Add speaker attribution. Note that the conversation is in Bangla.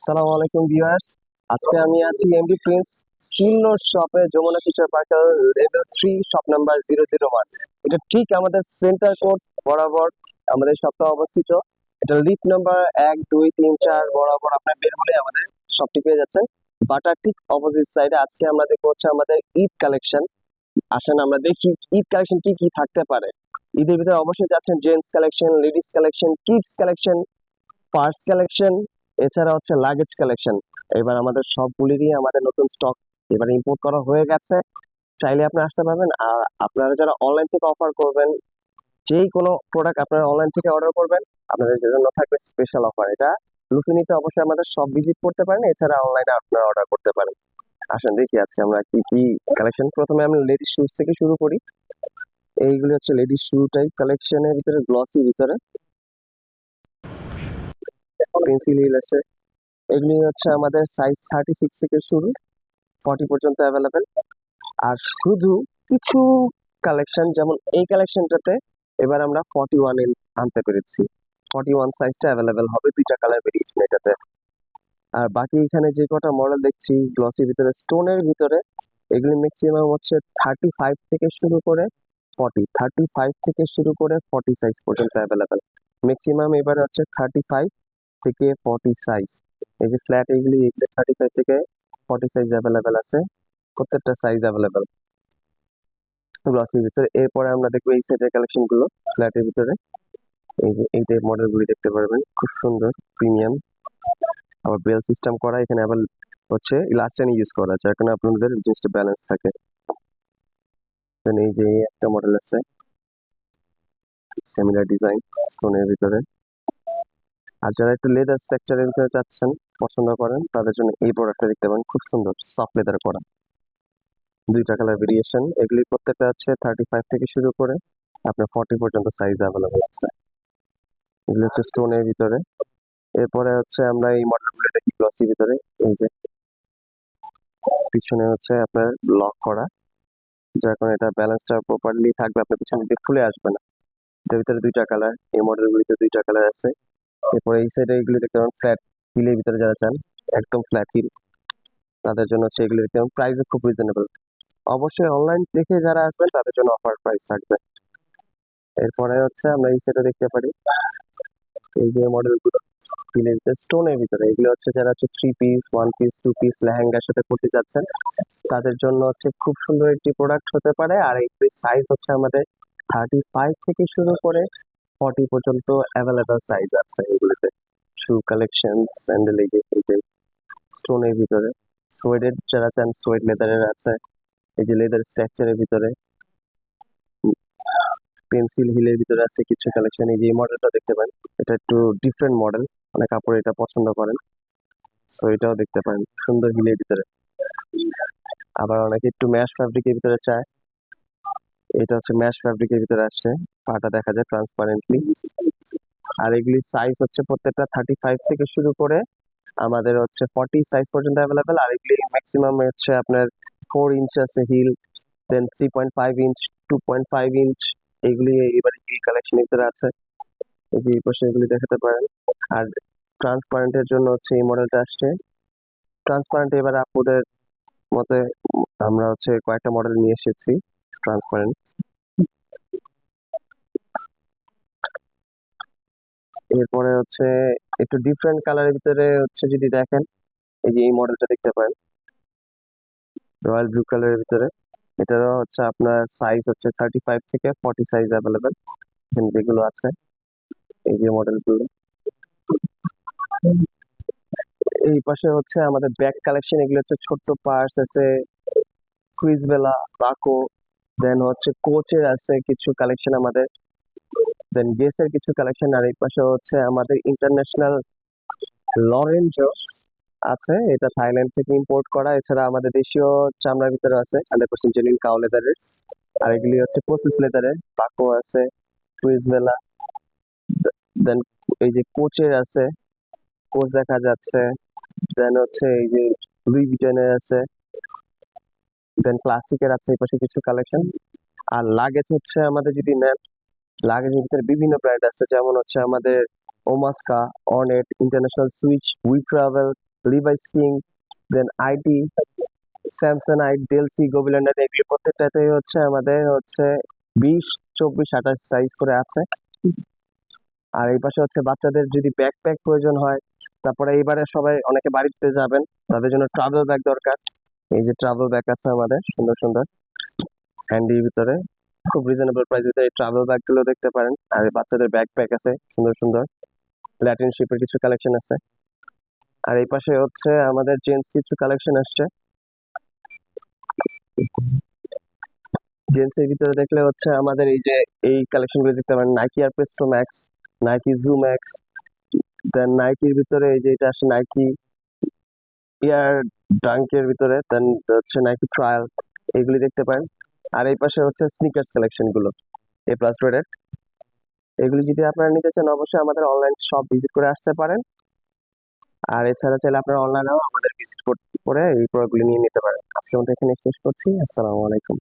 Speaker 1: আসসালামু আলাইকুম ভিউয়ার্স। আজকে আমি আছি এমডি প্রিন্স স্টিল রোড শপে, যমুনা ফিউচার পার্কের লেভেল 3 শপ নাম্বার 001। এটা ঠিক আমাদের সেন্টার কোড বরাবর আমাদের শপটা অবস্থিত। এটা লিফট নাম্বার 1 2 3 4 বরাবর আপনার বের হলে আমাদের শপটি পেয়ে যাচ্ছেন। বাটার ঠিক অপোজিট সাইডে আজকে আমরা দেখবো হচ্ছে আমাদের ঈদ কালেকশন। আসেন আমরা দেখি ঈদ কালেকশন কি কি থাকতে পারে। ঈদের ভিতরে অবশ্যই যাচ্ছেন gents collection, ladies collection, kids collection, purse collection, এছাড়া হচ্ছে লাগেজ কালেকশন। এবার আমাদের সবগুলিরই আমাদের নতুন স্টক এবার ইম্পোর্ট করা হয়ে গেছে। চাইলে আপনি আসতে পারবেন। আর আপনারা যারা অনলাইন থেকে অফার করবেন, যেই কোনো প্রোডাক্ট আপনারা অনলাইন থেকে অর্ডার করবেন, আপনাদের জন্য থাকবে স্পেশাল অফার। এটা লুফে নিতে অবশ্যই আমাদের সব ভিজিট করতে পারেন, এছাড়া অনলাইনে আপনারা অর্ডার করতে পারেন। আসেন দেখি আজকে আমরা কি কি কালেকশন। প্রথমে আমি লেডিস শুজ থেকে শুরু করি। এইগুলি হচ্ছে লেডিস শু টাইপ কালেকশনের ভিতরে, গ্লসি ভিতরে পেন্সিল হিল আছে। এগুলি হচ্ছে আমাদের সাইজ 36 থেকে শুরু, 40 পর্যন্ত অ্যাভেলেবেল। আর শুধু কিছু কালেকশন, যেমন এই কালেকশনটাতে এবার আমরা 41 আনতে পেরেছি। 41 সাইজটা অ্যাভেলেবেল হবে, দুইটা কালার ভেরিয়েশন এটাতে। আর বাকি এখানে যে কটা মডেল দেখছি গ্লসি ভিতরে, স্টোনের ভিতরে, এগুলি ম্যাক্সিমাম হচ্ছে 35 থেকে শুরু করে 40, 35 থেকে শুরু করে 40 সাইজ পর্যন্ত অ্যাভেলেবেল। ম্যাক্সিমাম এবার হচ্ছে 35 থেকে 40 সাইজ। এই যে ফ্ল্যাট, এগুলি 35 থেকে 40 সাইজ অ্যাভেলেবেল আছে, প্রত্যেকটা সাইজ অ্যাভেলেবেল গ্লসির ভিতরে। এরপরে আমরা দেখবো এই সেটের কালেকশন গুলো ফ্ল্যাটের ভিতরে। এই যে এই টাইপ মডেল গুলি দেখতে পারবেন, খুব সুন্দর প্রিমিয়াম। আবার বেল সিস্টেম করা, এখানে আবার হচ্ছে ইলাস্টিন ইউজ করা, যার কারণে আপনাদের জিনিসটা ব্যালেন্স থাকে। Then এই যে একটা মডেল আছে সিমিলার ডিজাইন স্টোনের ভিতরে। আর যারা একটু লেদার স্ট্রাকচারের ভিতরে চাচ্ছেন, পছন্দ করেন, তাদের জন্য এই প্রোডাক্টটা দেখতে পারেন, খুব সুন্দর সফট লেদার করা, দুইটা কালার ভেরিয়েশন। এগুলি প্রত্যেকটা হচ্ছে 35 থেকে শুরু করে আপনার 40 পর্যন্ত সাইজ অ্যাভেলেবল আছে। এগুলো হচ্ছে স্টোনের ভিতরে। এরপরে হচ্ছে আমরা এই মডেলগুলো দেখি গ্লসি ভিতরে। এই যে পিছনে হচ্ছে আপনার লক করা, যার কারণে এটা ব্যালেন্সটা প্রপারলি থাকবে, আপনার পিছনে দিকে খুলে আসবে না। এটার ভিতরে দুইটা কালার, এই মডেলগুলিতে দুইটা কালার আছে। এরপরে এই সাইডে এগুলি দেখতে পারেন ফ্ল্যাট হিলের ভিতরে, যারা চান একদম ফ্ল্যাট হিল, তাদের জন্য হচ্ছে এগুলি দেখতে পারেন, প্রাইসও খুব রিজনেবল। অবশ্যই অনলাইন দেখে যারা আসবেন তাদের জন্য অফার প্রাইস থাকবে। এরপরে হচ্ছে আমরা এই সেটও দেখতে পারি, এই যে মডেলগুলো স্টোনের ভিতরে, এগুলো হচ্ছে যারা হচ্ছে 3 পিস, 1 পিস, 2 পিস লেহেঙ্গার সাথে পড়তে যাচ্ছেন, তাদের জন্য হচ্ছে খুব সুন্দর একটি প্রোডাক্ট হতে পারে। আর এই সাইজ হচ্ছে আমাদের 35 থেকে শুরু করে 40 পর্যন্ত অ্যাভেলেবেল সাইজ আছে এগুলোতে। শু কালেকশন, স্যান্ডেল, এই যে স্টোনের ভিতরে, সোয়েডের যারা চান সোয়েড লেদারের আছে, এই যে লেদার স্ট্রাকচারের ভিতরে, পেন্সিল হিলের ভিতরে আছে কিছু কালেকশন। এই যে মডেলটা দেখতে পারেন, এটা একটু ডিফারেন্ট মডেল, অনেক কাপড় এটা পছন্দ করেন, সো এটাও দেখতে পারেন, সুন্দর হিলের ভিতরে। আবার অনেকে একটু ম্যাশ ফ্যাব্রিকের ভিতরে চায়, এটা হচ্ছে ম্যাশ ফ্যাব্রিকের ভিতরে আসছে, পাটা দেখা যায় ট্রান্সপারেন্টলি। আর এগুলি সাইজ হচ্ছে প্রত্যেকটা 35 থেকে শুরু করে আমাদের হচ্ছে 40 সাইজ পর্যন্ত অ্যাভেলেবেল। আর এগুলি ম্যাক্সিমাম হচ্ছে আপনার 4 ইঞ্চ আছে হিল, দেন 3.5 ইঞ্চ, 2.5 ইঞ্চ, এগুলি এবার এই কালেকশনের ভিতরে আছে। এই যে এই পাশে এগুলি দেখাতে পারেন। আর ট্রান্সপারেন্টের জন্য হচ্ছে এই মডেলটা আসছে। ট্রান্সপারেন্ট এবার আপনাদের মতে আমরা হচ্ছে কয়েকটা মডেল নিয়ে এসেছি ট্রান্সপারেন্ট। এরপরে হচ্ছে একটু ডিফারেন্ট কালারের ভিতরে হচ্ছে যদি দেখেন, এই যে এই মডেলটা দেখতে পারেন রয়্যাল ব্লু কালারের ভিতরে। এটারও হচ্ছে আপনার সাইজ হচ্ছে 35 থেকে 40 সাইজ অ্যাভেলেবেল এখানে যেগুলো আছে, এই যে মডেলগুলো। এই পাশে হচ্ছে আমাদের ব্যাগ কালেকশন, এগুলো হচ্ছে ছোট্ট পার্স আছে, কুইজবেলা, বাকো, দেন হচ্ছে কোচের আছে কিছু কালেকশন আমাদের, দেন গেসের কিছু কালেকশন। আর এই পাশে হচ্ছে আমাদের ইন্টারন্যাশনাল লরেঞ্জো আছে, এটা থাইল্যান্ড থেকে ইম্পোর্ট করা। এছাড়া আমাদের দেশীয় চামড়ার ভিতরে আছে 100% জেনুইন কাউ লেদারের। আর এগুলি হচ্ছে প্রসেস লেদারের, বাকো আছে, কুইজবেলা, দেন এই যে কোচের আছে, কোচ দেখা যাচ্ছে, দেন হচ্ছে এই যে লুই ভিটনের আছে, দেন ক্লাসিকের আছে এই পাশে কিছু কালেকশন। আর লাগেজ হচ্ছে আমাদের যদি নেন, লাগেজের ভিতরে বিভিন্ন ব্র্যান্ড আছে, যেমন হচ্ছে আমাদের ওমাস্কা, অনেট, international Swiss, we travel, Levi's king, then IT, Samsonite, Delsey, গোবিলান্ডার, এগুলো প্রত্যেকটাতেই হচ্ছে আমাদের হচ্ছে 20, 24, 28 সাইজ করে আছে। আর এই পাশে হচ্ছে বাচ্চাদের যদি ব্যাকপ্যাক প্রয়োজন হয়, তারপরে এইবারে সবাই অনেকে বাড়িতে যাবেন, তাদের জন্য ট্রাভেল ব্যাগ দরকার। এই যে ট্রাভেল ব্যাগ আছে আমাদের সুন্দর সুন্দর হ্যান্ডির ভিতরে, খুব রিজনেবল প্রাইস ভিতরে এই ট্রাভেল ব্যাগ গুলো দেখতে পারেন। আর এই বাচ্চাদের ব্যাকপ্যাক আছে সুন্দর সুন্দর, ল্যাটিন শিপের কিছু কালেকশন আছে। আর এই পাশে হচ্ছে আমাদের জেন্টস কিছু কালেকশন আসছে। জেন্টস এর ভিতরে দেখলে হচ্ছে আমাদের এই যে এই কালেকশন গুলো দেখতে পারেন, নাইকি আর প্রেস্টো ম্যাক্স, নাইকি জু ম্যাক্স, দেন নাইকির ভিতরে এই যে এটা আসে নাইকি এয়ার ডাঙ্কের ভিতরে, দেন হচ্ছে নাইকি ট্রায়াল, এগুলি দেখতে পারেন। আর এই পাশে হচ্ছে স্নিকার্স কালেকশন গুলো এ প্লাস রেটেড। এগুলি যদি আপনারা নিতে চান অবশ্যই আমাদের অনলাইন শপ ভিজিট করে আসতে পারেন। আর এছাড়া চাইলে আপনারা অনলাইনেও আমাদের ভিজিট করে এই প্রোডাক্টগুলি নিয়ে নিতে পারেন। আজকে আমাদের এখানে শেষ করছি। আসসালামু আলাইকুম।